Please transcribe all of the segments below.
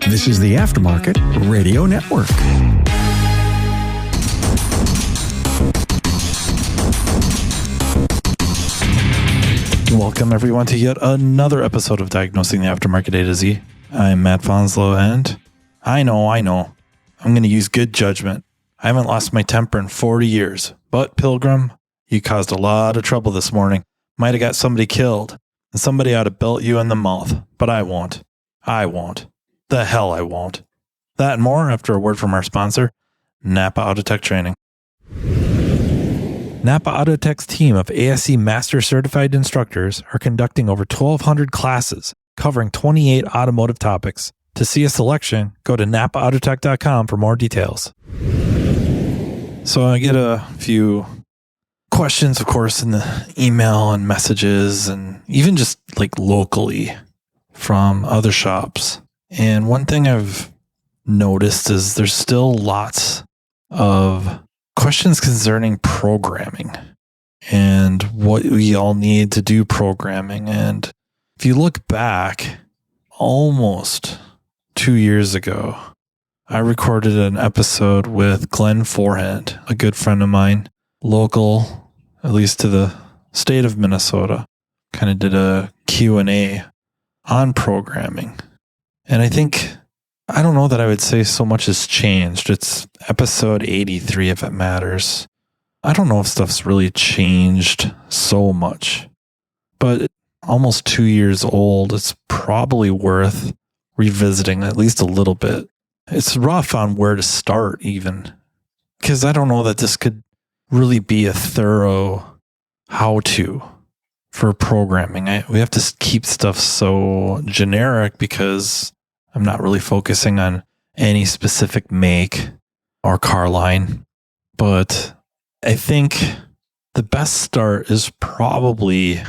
This is the Aftermarket Radio Network. Welcome, everyone, to yet another episode of Diagnosing the Aftermarket A to Z. I'm Matt Fonslow, and I know, I'm going to use good judgment. I haven't lost my temper in 40 years, but Pilgrim, you caused a lot of trouble this morning. Might have got somebody killed, and somebody ought to belt you in the mouth, but I won't. The hell I won't. That and more after a word from our sponsor, NAPA Autotech Training. NAPA Autotech's team of ASE Master Certified instructors are conducting over 1,200 classes covering 28 automotive topics. To see a selection, go to napaautotech.com for more details. So I get a few questions, of course, in the email and messages, and even just like locally from other shops. And one thing I've noticed is there's still lots of questions concerning programming and what we all need to do programming. And if you look back almost 2 years ago, I recorded an episode with Glenn Forehand, a good friend of mine, local, at least to the state of Minnesota. Kind of did a Q&A on programming. And I don't know that I would say so much has changed. It's episode 83 if it matters. I don't know if stuff's really changed so much, but almost 2 years old, it's probably worth revisiting at least a little bit. It's rough on where to start even, because I don't know that this could really be a thorough how-to for programming. We have to keep stuff so generic because I'm not really focusing on any specific make or car line, but I think the best start is probably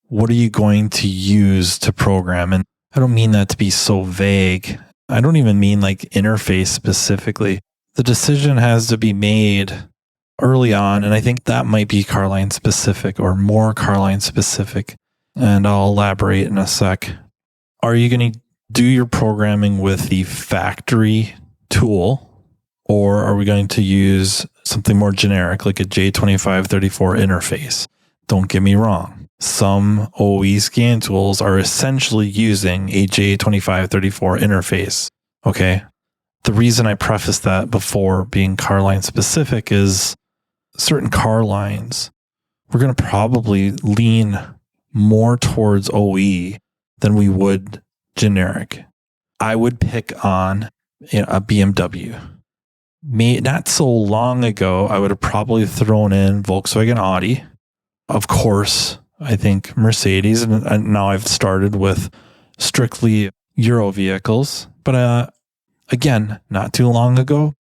what are you going to use to program? And I don't mean that to be so vague. I don't even mean like interface specifically. The decision has to be made early on, and I think that might be car line specific or more car line specific. And I'll elaborate in a sec. Are you going to do your programming with the factory tool, or are we going to use something more generic like a J2534 interface? Don't get me wrong. Some OE scan tools are essentially using a J2534 interface. Okay. The reason I preface that before being car line specific is certain car lines, we're going to probably lean more towards OE than we would generic. I would pick on a BMW. Not so long ago, I would have probably thrown in Volkswagen Audi. Of course, I think Mercedes, and now I've started with strictly Euro vehicles. But again, not too long ago,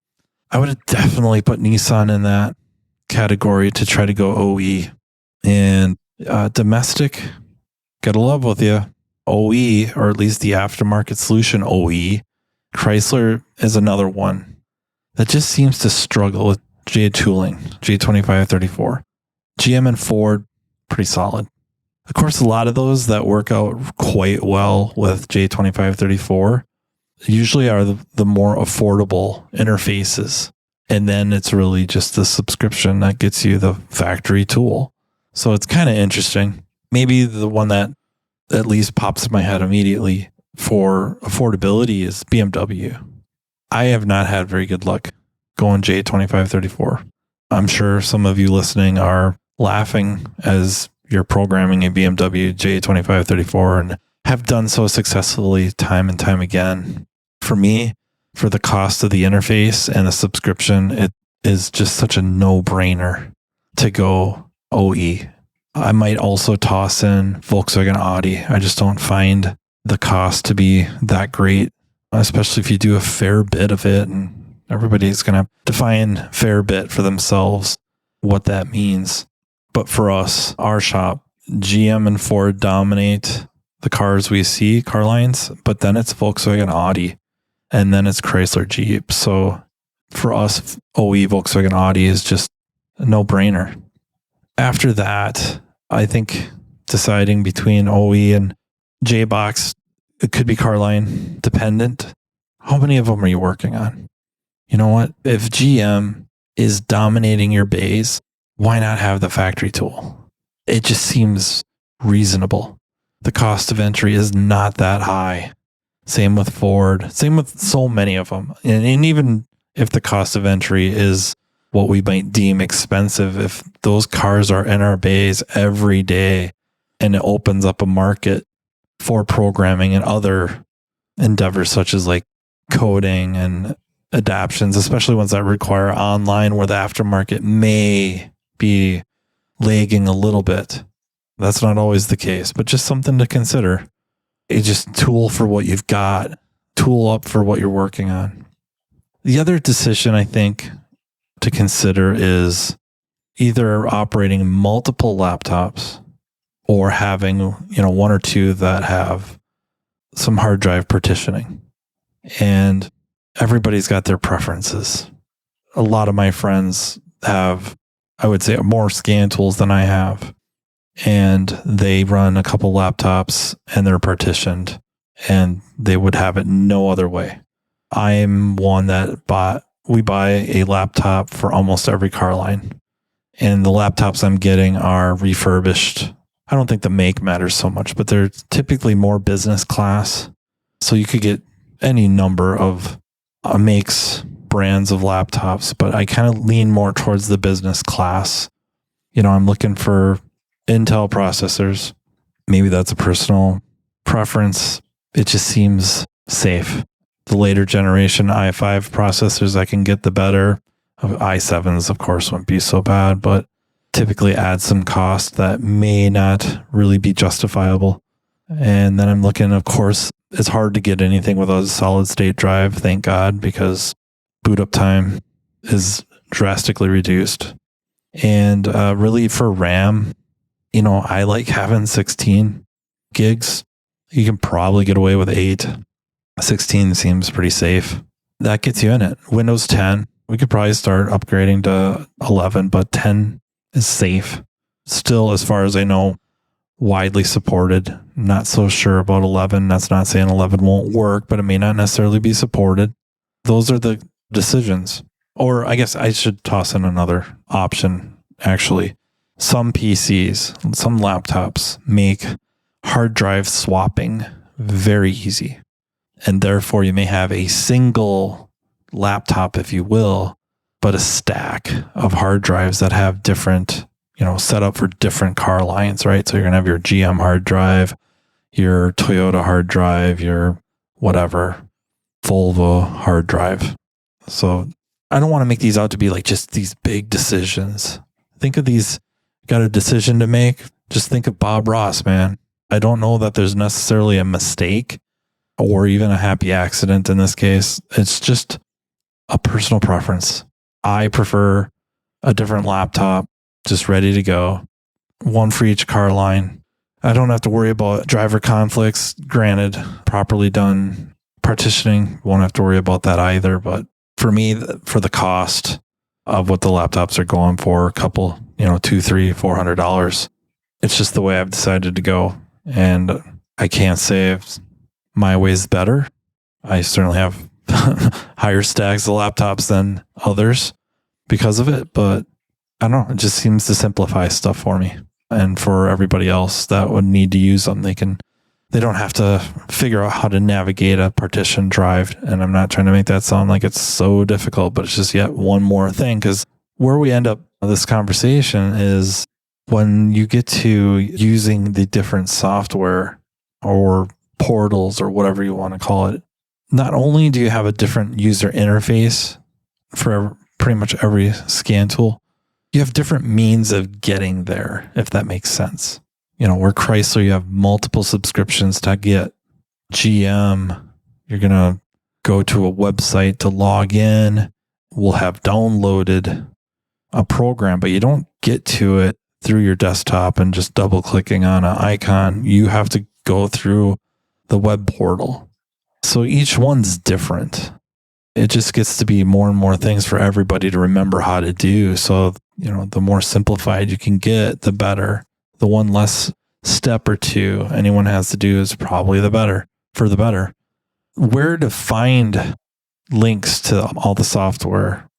I would have definitely put Nissan in that category to try to go OE. And domestic, gotta love with you. OE, or at least the aftermarket solution OE, Chrysler is another one that just seems to struggle with J tooling, J2534. GM and Ford, pretty solid. Of course, a lot of those that work out quite well with J2534 usually are the more affordable interfaces. And then it's really just the subscription that gets you the factory tool. So it's kind of interesting. Maybe the one that at least pops in my head immediately for affordability is BMW. I have not had very good luck going J2534. I'm sure some of you listening are laughing as you're programming a BMW J2534 and have done so successfully time and time again. For me, for the cost of the interface and the subscription, it is just such a no-brainer to go OE. I might also toss in Volkswagen Audi. I just don't find the cost to be that great, especially if you do a fair bit of it. And everybody's going to define fair bit for themselves, what that means. But for us, our shop, GM and Ford dominate the cars we see, car lines, but then it's Volkswagen Audi, and then it's Chrysler Jeep. So for us, OE Volkswagen Audi is just a no-brainer. After that, I think deciding between OE and J-Box, it could be car line dependent. How many of them are you working on? You know what? If GM is dominating your bays, why not have the factory tool? It just seems reasonable. The cost of entry is not that high. Same with Ford. Same with so many of them. And even if the cost of entry is what we might deem expensive, if those cars are in our bays every day and it opens up a market for programming and other endeavors such as like coding and adaptions, especially ones that require online where the aftermarket may be lagging a little bit. That's not always the case, but just something to consider. It's just tool for what you've got, tool up for what you're working on. The other decision I think to consider is either operating multiple laptops or having, one or two that have some hard drive partitioning. And everybody's got their preferences. A lot of my friends have, I would say, more scan tools than I have. And they run a couple laptops and they're partitioned and they would have it no other way. I'm one that we buy a laptop for almost every car line. And the laptops I'm getting are refurbished. I don't think the make matters so much, but they're typically more business class. So you could get any number of makes, brands of laptops, but I kind of lean more towards the business class. I'm looking for Intel processors. Maybe that's a personal preference. It just seems safe. The later generation i5 processors I can get, the better. i7s, of course, wouldn't be so bad, but typically add some cost that may not really be justifiable. And then I'm looking, of course, it's hard to get anything with a solid state drive, thank God, because boot up time is drastically reduced. And really for RAM, I like having 16 gigs. You can probably get away with 8. 16 seems pretty safe. That gets you in it. Windows 10, we could probably start upgrading to 11, but 10 is safe. Still, as far as I know, widely supported. Not so sure about 11. That's not saying 11 won't work, but it may not necessarily be supported. Those are the decisions. Or I guess I should toss in another option, actually. Some PCs, some laptops make hard drive swapping very easy. And therefore, you may have a single laptop, if you will, but a stack of hard drives that have different, set up for different car lines, right? So you're going to have your GM hard drive, your Toyota hard drive, your whatever, Volvo hard drive. So I don't want to make these out to be like just these big decisions. Think of these, got a decision to make. Just think of Bob Ross, man. I don't know that there's necessarily a mistake or even a happy accident in this case. It's just a personal preference. I prefer a different laptop, just ready to go. One for each car line. I don't have to worry about driver conflicts. Granted, properly done partitioning, won't have to worry about that either. But for me, for the cost of what the laptops are going for, a couple, $200, $300, $400, it's just the way I've decided to go. And I can't say if my way's better. I certainly have higher stacks of laptops than others because of it, but I don't know. It just seems to simplify stuff for me. And for everybody else that would need to use them, they don't have to figure out how to navigate a partition drive. And I'm not trying to make that sound like it's so difficult, but it's just yet one more thing. Because where we end up this conversation is when you get to using the different software or portals or whatever you want to call it, not only do you have a different user interface for pretty much every scan tool, you have different means of getting there, if that makes sense. Where Chrysler, you have multiple subscriptions to get. GM, you're going to go to a website to log in. We'll have downloaded a program, but you don't get to it through your desktop and just double clicking on an icon. You have to go through the web portal. So each one's different. It just gets to be more and more things for everybody to remember how to do. So, the more simplified you can get, the better. The one less step or two anyone has to do is probably the better. where to find links to all the software.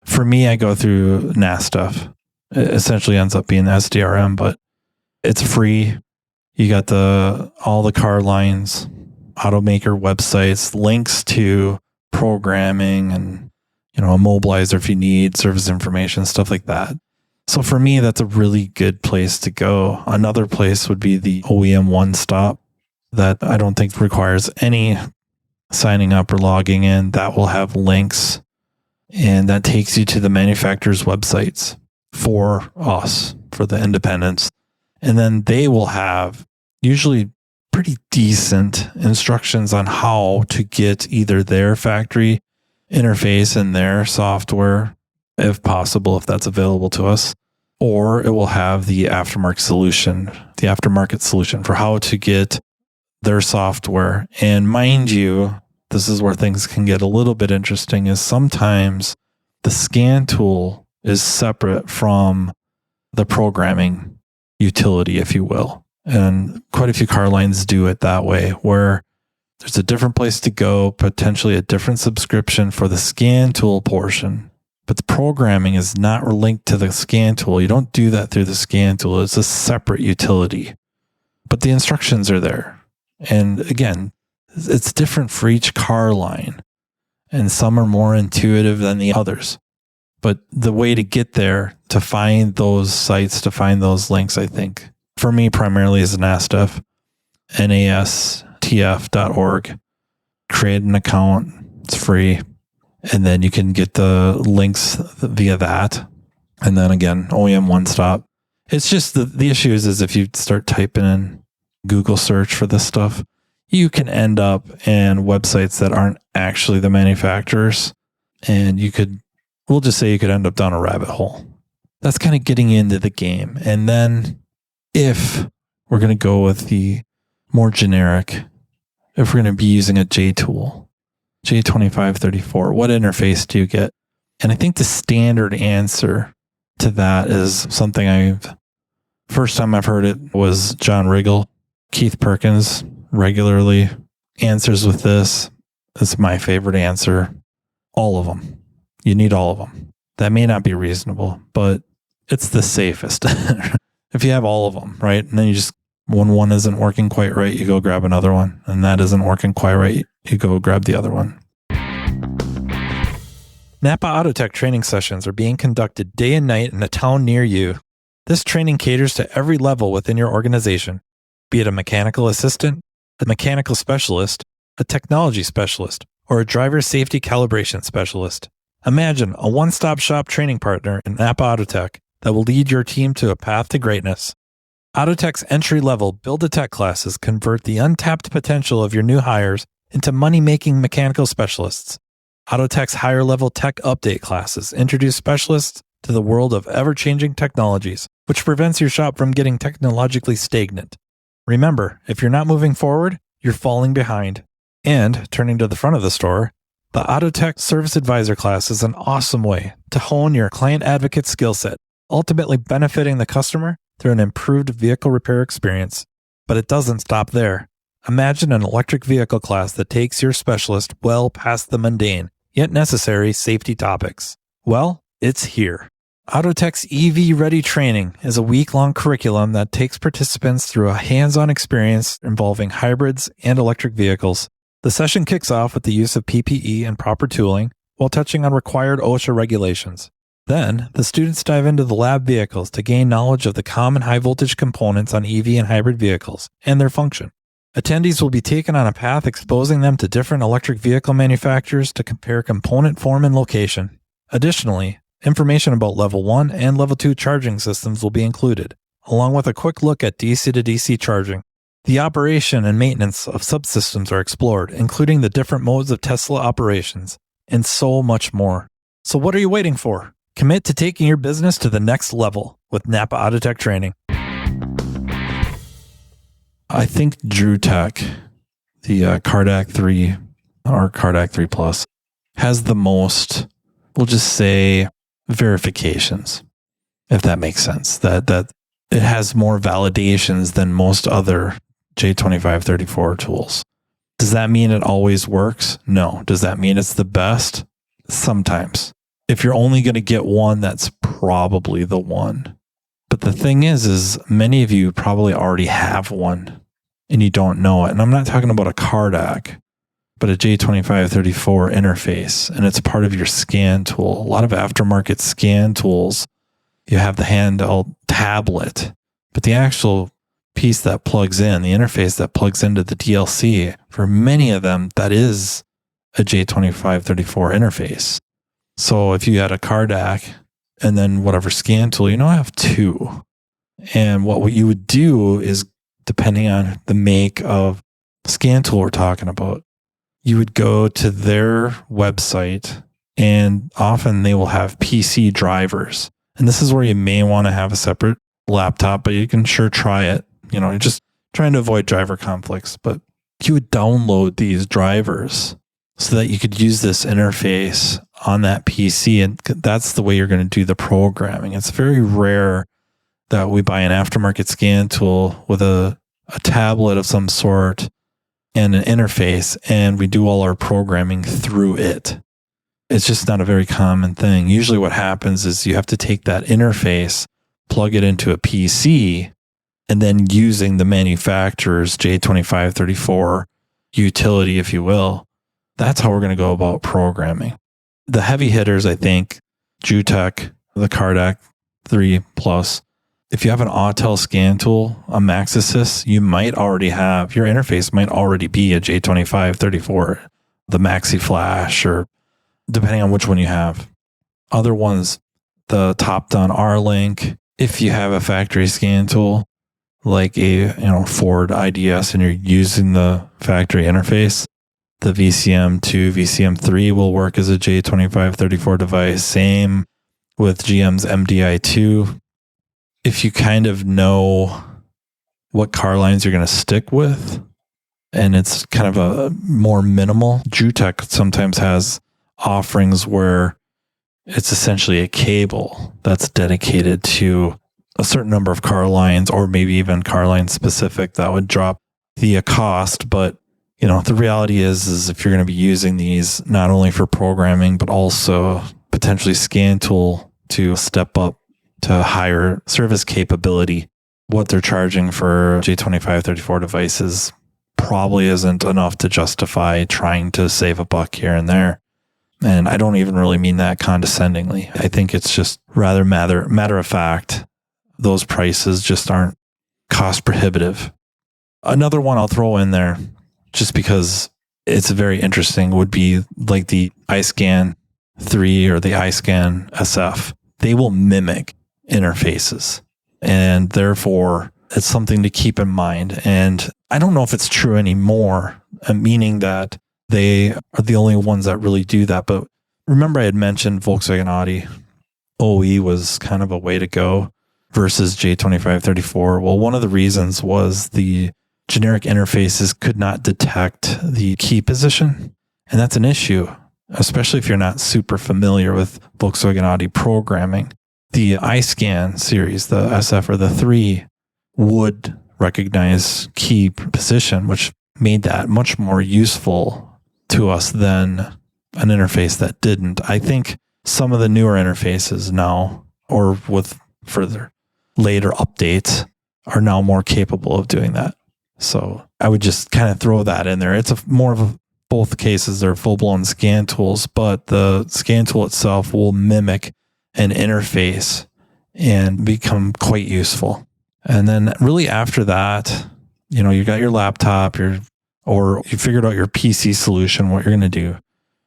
For me, I go through NAS stuff. It essentially ends up being SDRM, but it's free. You got all the car lines, automaker websites, links to programming and, a mobilizer if you need service information, stuff like that. So for me, that's a really good place to go. Another place would be the OEM One Stop that I don't think requires any signing up or logging in. That will have links, and that takes you to the manufacturer's websites for us, for the independents. And then they will have usually pretty decent instructions on how to get either their factory interface and their software, if possible, if that's available to us, or it will have the aftermarket solution for how to get their software. And mind you, this is where things can get a little bit interesting, is sometimes the scan tool is separate from the programming utility, if you will. And quite a few car lines do it that way, where there's a different place to go, potentially a different subscription for the scan tool portion. But the programming is not linked to the scan tool. You don't do that through the scan tool. It's a separate utility. But the instructions are there. And again, it's different for each car line. And some are more intuitive than the others. But the way to get there, to find those sites, to find those links, I think, for me, primarily is NASTF, NASTF.org. Create an account. It's free. And then you can get the links via that. And then again, OEM One Stop. It's just the issue is if you start typing in Google search for this stuff, you can end up in websites that aren't actually the manufacturers. And we'll just say you could end up down a rabbit hole. That's kind of getting into the game. And then if we're going to go with the more generic, if we're going to be using a J tool, J2534, what interface do you get? And I think the standard answer to that is something first time I've heard it was John Riggle. Keith Perkins regularly answers with this. It's my favorite answer. All of them. You need all of them. That may not be reasonable, but it's the safest. If you have all of them, right? And then when one isn't working quite right, you go grab another one. And that isn't working quite right, you go grab the other one. NAPA Autotech training sessions are being conducted day and night in a town near you. This training caters to every level within your organization, be it a mechanical assistant, a mechanical specialist, a technology specialist, or a driver safety calibration specialist. Imagine a one-stop shop training partner in NAPA Autotech that will lead your team to a path to greatness. Autotech's entry-level Build-A-Tech classes convert the untapped potential of your new hires into money-making mechanical specialists. Autotech's higher-level tech update classes introduce specialists to the world of ever-changing technologies, which prevents your shop from getting technologically stagnant. Remember, if you're not moving forward, you're falling behind. And, turning to the front of the store, the Autotech Service Advisor class is an awesome way to hone your client advocate skill set, ultimately benefiting the customer through an improved vehicle repair experience. But it doesn't stop there. Imagine an electric vehicle class that takes your specialist well past the mundane, yet necessary safety topics. Well, it's here. Autotech's EV Ready training is a week-long curriculum that takes participants through a hands-on experience involving hybrids and electric vehicles. The session kicks off with the use of PPE and proper tooling while touching on required OSHA regulations. Then, the students dive into the lab vehicles to gain knowledge of the common high-voltage components on EV and hybrid vehicles and their function. Attendees will be taken on a path exposing them to different electric vehicle manufacturers to compare component form and location. Additionally, information about Level 1 and Level 2 charging systems will be included, along with a quick look at DC to DC charging. The operation and maintenance of subsystems are explored, including the different modes of Tesla operations, and so much more. So what are you waiting for? Commit to taking your business to the next level with NAPA Autotech training. I think DrewTech, the Cardac 3 or Cardac 3 Plus, has the most, we'll just say, verifications, if that makes sense. That it has more validations than most other J2534 tools. Does that mean it always works? No. Does that mean it's the best? Sometimes. If you're only going to get one, that's probably the one. But the thing is many of you probably already have one and you don't know it. And I'm not talking about a Cardac, but a J2534 interface, and it's part of your scan tool. A lot of aftermarket scan tools, you have the handheld tablet, but the actual piece that plugs in, the interface that plugs into the DLC, for many of them, that is a J2534 interface. So if you had a Cardac and then whatever scan tool, I have two. And what you would do is, depending on the make of scan tool we're talking about, you would go to their website, and often they will have PC drivers. And this is where you may want to have a separate laptop, but you can sure try it. You're just trying to avoid driver conflicts. But you would download these drivers so that you could use this interface on that PC. And that's the way you're going to do the programming. It's very rare that we buy an aftermarket scan tool with a tablet of some sort and an interface, and we do all our programming through it. It's just not a very common thing. Usually what happens is you have to take that interface, plug it into a PC, and then using the manufacturer's J2534 utility, if you will, that's how we're going to go about programming. The heavy hitters, I think, Autotech, the Cardac 3 Plus, if you have an Autel scan tool, a MaxAssist, you might already have, your interface might already be a J2534, the Maxi Flash, or depending on which one you have. Other ones, the top-down R-Link, if you have a factory scan tool, like a Ford IDS, and you're using the factory interface, the VCM2, VCM3 will work as a J2534 device. Same with GM's MDI2. If you kind of know what car lines you're going to stick with, and it's kind of a more minimal, Autotech sometimes has offerings where it's essentially a cable that's dedicated to a certain number of car lines, or maybe even car line specific, that would drop the cost. But the reality is if you're going to be using these not only for programming, but also potentially scan tool to step up to higher service capability, what they're charging for J2534 devices probably isn't enough to justify trying to save a buck here and there. And I don't even really mean that condescendingly. I think it's just rather matter of fact. Those prices just aren't cost prohibitive. Another one I'll throw in there, just because it's very interesting, would be like the iScan 3 or the iScan SF. They will mimic interfaces, and therefore it's something to keep in mind. And I don't know if it's true anymore, meaning that they are the only ones that really do that. But remember I had mentioned Volkswagen Audi OE was kind of a way to go versus J2534. Well, one of the reasons was the generic interfaces could not detect the key position. And that's an issue, especially if you're not super familiar with Volkswagen Audi programming. The iScan series, the SF or the 3, would recognize key position, which made that much more useful to us than an interface that didn't. I think some of the newer interfaces now, or with further later updates, are now more capable of doing that. So I would just kind of throw that in there. It's more of both cases, they're full-blown scan tools, but the scan tool itself will mimic an interface and become quite useful. And then really after that, you got your laptop, or you figured out your PC solution, what you're going to do.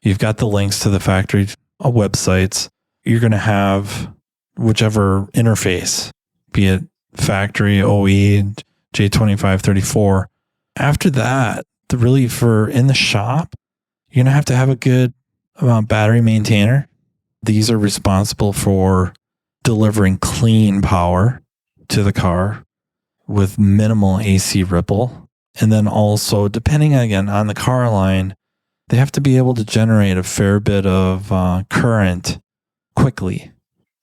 You've got the links to the factory websites. You're going to have whichever interface, be it factory, OE, J2534. After that, really for in the shop, you're going to have a good battery maintainer. These are responsible for delivering clean power to the car with minimal AC ripple. And then also, depending again on the car line, they have to be able to generate a fair bit of current quickly.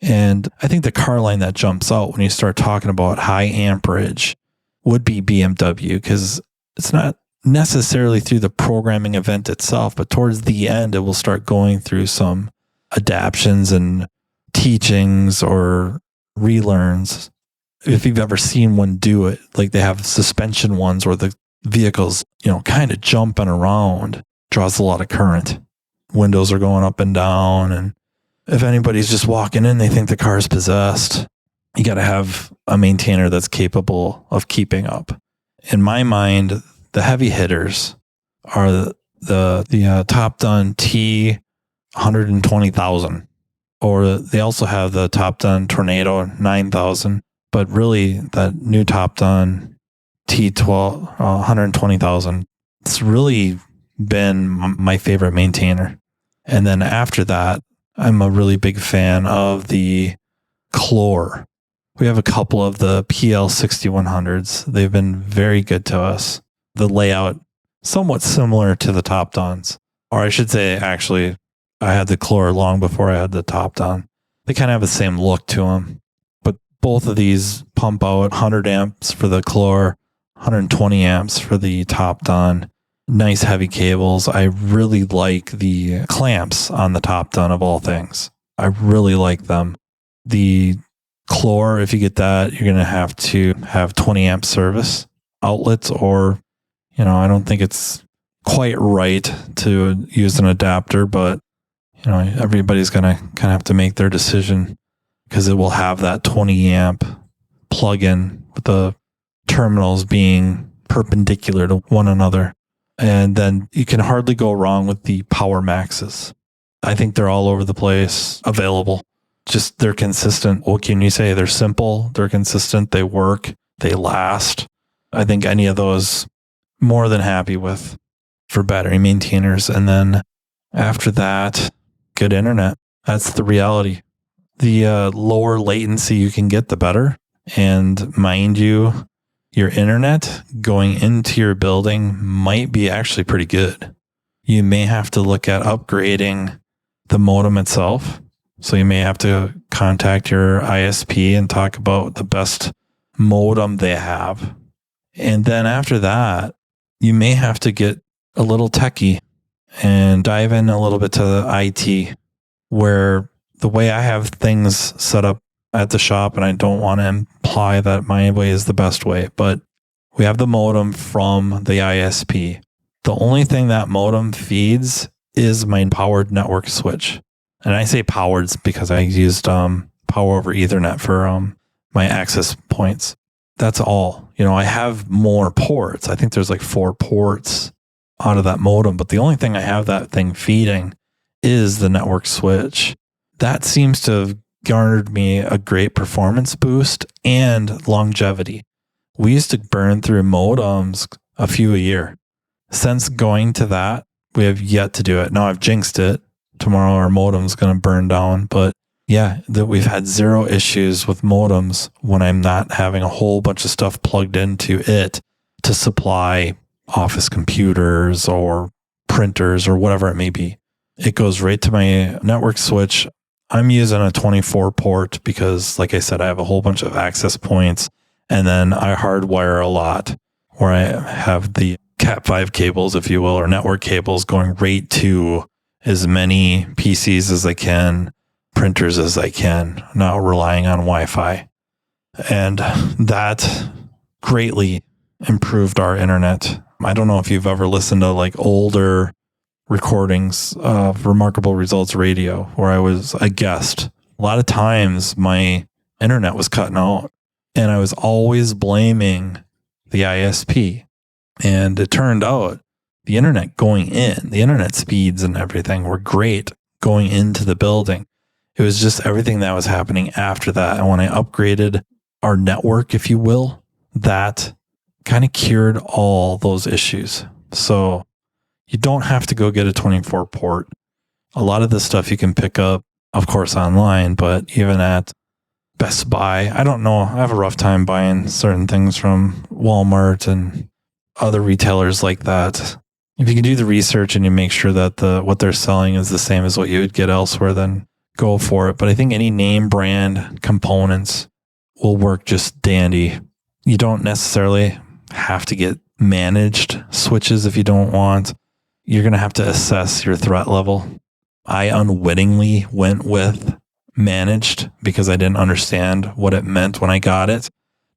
And I think the car line that jumps out when you start talking about high amperage would be BMW, because it's not necessarily through the programming event itself, but towards the end, it will start going through some adaptions and teachings or relearns. If you've ever seen one do it, like they have suspension ones where the vehicle's, kind of jumping around, draws a lot of current. Windows are going up and down. And if anybody's just walking in, they think the car is possessed. You got to have a maintainer that's capable of keeping up. In my mind, the heavy hitters are the Top Done T 120,000, or they also have the Top Done Tornado 9,000. But really, that new Top Done T12 120,000, it's really been my favorite maintainer. And then after that, I'm a really big fan of the Clore. We have a couple of the PL 6100s. They've been very good to us. The layout, somewhat similar to the Top Dons. Or I should say, actually, I had the Clore long before I had the Top Don. They kind of have the same look to them. But both of these pump out 100 amps for the Clore, 120 amps for the Top Don. Nice heavy cables. I really like the clamps on the Top Don of all things. I really like them. The Clore, if you get that, you're going to have 20 amp service outlets, or, I don't think it's quite right to use an adapter, but, everybody's going to kind of have to make their decision, because it will have that 20 amp plug-in with the terminals being perpendicular to one another. And then you can hardly go wrong with the Power Maxes. I think they're all over the place, available. Just they're consistent. What can you say? They're simple, they're consistent, they work, they last. I think any of those, more than happy with for battery maintainers. And then after that, good internet. That's the reality. The lower latency you can get, the better. And mind you, your internet going into your building might be actually pretty good. You may have to look at upgrading the modem itself. So you may have to contact your ISP and talk about the best modem they have. And then after that, you may have to get a little techie and dive in a little bit to the IT, where the way I have things set up at the shop, and I don't want to imply that my way is the best way, but we have the modem from the ISP. The only thing that modem feeds is my powered network switch. And I say powered because I used power over Ethernet for my access points. That's all. I have more ports. I think there's like 4 ports out of that modem, but the only thing I have that thing feeding is the network switch. That seems to have garnered me a great performance boost and longevity. We used to burn through modems a few a year. Since going to that, we have yet to do it. Now I've jinxed it. Tomorrow our modem's going to burn down, but yeah, that we've had 0 issues with modems when I'm not having a whole bunch of stuff plugged into it to supply office computers or printers or whatever it may be. It goes right to my network switch. I'm using a 24 port because, like I said, I have a whole bunch of access points, and then I hardwire a lot where I have the Cat5 cables, if you will, or network cables going right to as many PCs as I can, printers as I can, not relying on Wi-Fi. And that greatly improved our internet. I don't know if you've ever listened to like older recordings of Remarkable Results Radio where I was a guest. A lot of times my internet was cutting out and I was always blaming the ISP. And it turned out the internet going in, the internet speeds and everything were great going into the building. It was just everything that was happening after that. And when I upgraded our network, if you will, that kind of cured all those issues. So you don't have to go get a 24 port. A lot of this stuff you can pick up, of course, online, but even at Best Buy, I don't know. I have a rough time buying certain things from Walmart and other retailers like that. If you can do the research and you make sure that what they're selling is the same as what you would get elsewhere, then go for it. But I think any name brand components will work just dandy. You don't necessarily have to get managed switches if you don't want. You're going to have to assess your threat level. I unwittingly went with managed because I didn't understand what it meant when I got it.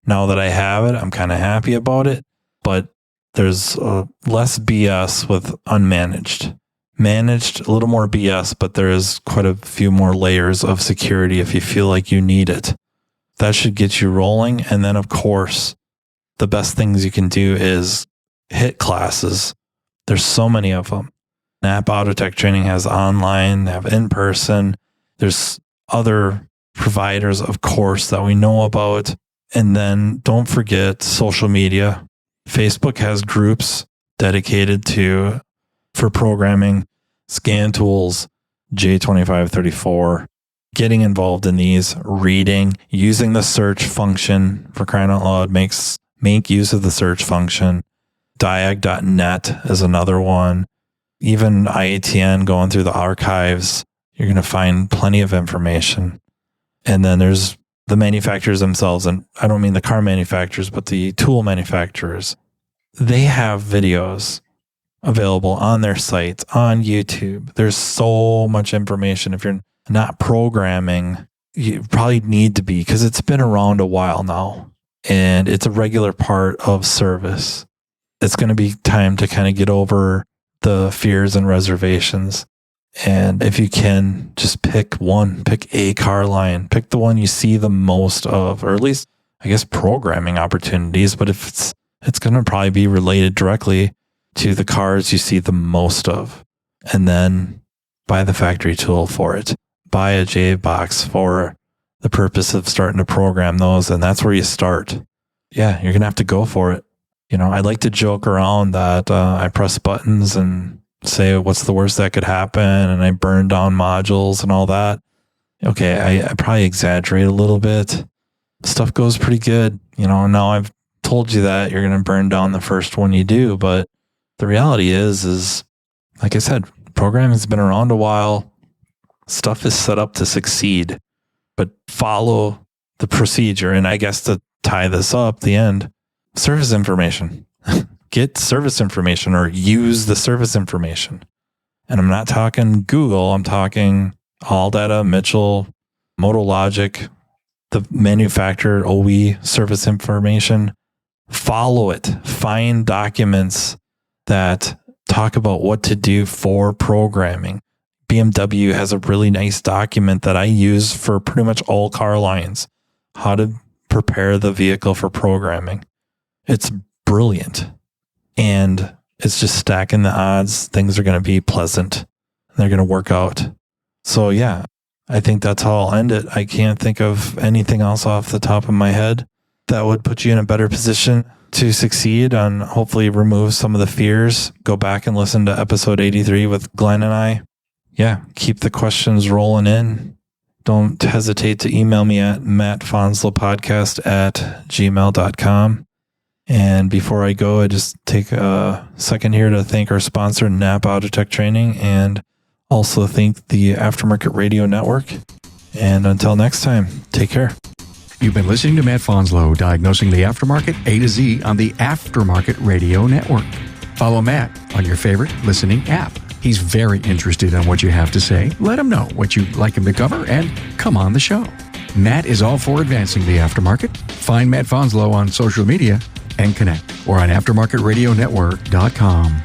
Now that I have it, I'm kind of happy about it, but there's less BS with unmanaged. Managed, a little more BS, but there is quite a few more layers of security if you feel like you need it. That should get you rolling. And then, of course, the best things you can do is hit classes. There's so many of them. NAPA Autotech training has online, they have in-person. There's other providers, of course, that we know about. And then don't forget social media. Facebook has groups dedicated for programming, scan tools, J2534, getting involved in these, reading, using the search function for crying out loud, make use of the search function. Diag.net is another one. Even IATN, going through the archives, you're going to find plenty of information. And then there's the manufacturers themselves, and I don't mean the car manufacturers, but the tool manufacturers. They have videos available on their sites, on YouTube. There's so much information. If you're not programming, you probably need to be, because it's been around a while now, and it's a regular part of service. It's going to be time to kind of get over the fears and reservations. And if you can, just pick a car line, pick the one you see the most of, or at least, I guess, programming opportunities. But if it's going to probably be related directly to the cars you see the most of. And then buy the factory tool for it. Buy a JBox for the purpose of starting to program those. And that's where you start. Yeah, you're going to have to go for it. You know, I like to joke around that I press buttons and say what's the worst that could happen, and I burn down modules and all that. Okay, I probably exaggerate a little bit. Stuff goes pretty good. You know, now I've told you that you're going to burn down the first one you do, but the reality is like I said, programming has been around a while. Stuff is set up to succeed, but follow the procedure. And I guess to tie this up, the end, service information. Get service information or use the service information. And I'm not talking Google. I'm talking AllData, Mitchell, MotoLogic, the manufacturer OE service information. Follow it. Find documents that talk about what to do for programming. BMW has a really nice document that I use for pretty much all car lines. How to prepare the vehicle for programming. It's brilliant. And it's just stacking the odds. Things are going to be pleasant. And they're going to work out. So yeah, I think that's how I'll end it. I can't think of anything else off the top of my head that would put you in a better position to succeed and hopefully remove some of the fears. Go back and listen to episode 83 with Glenn and I. Yeah, keep the questions rolling in. Don't hesitate to email me at mattfonslopodcast@gmail.com. And before I go, I just take a second here to thank our sponsor, NAPA Autotech Training, and also thank the Aftermarket Radio Network. And until next time, take care. You've been listening to Matt Fonslow, diagnosing the aftermarket A to Z on the Aftermarket Radio Network. Follow Matt on your favorite listening app. He's very interested in what you have to say. Let him know what you'd like him to cover and come on the show. Matt is all for advancing the aftermarket. Find Matt Fonslow on social media and connect or on aftermarketradionetwork.com.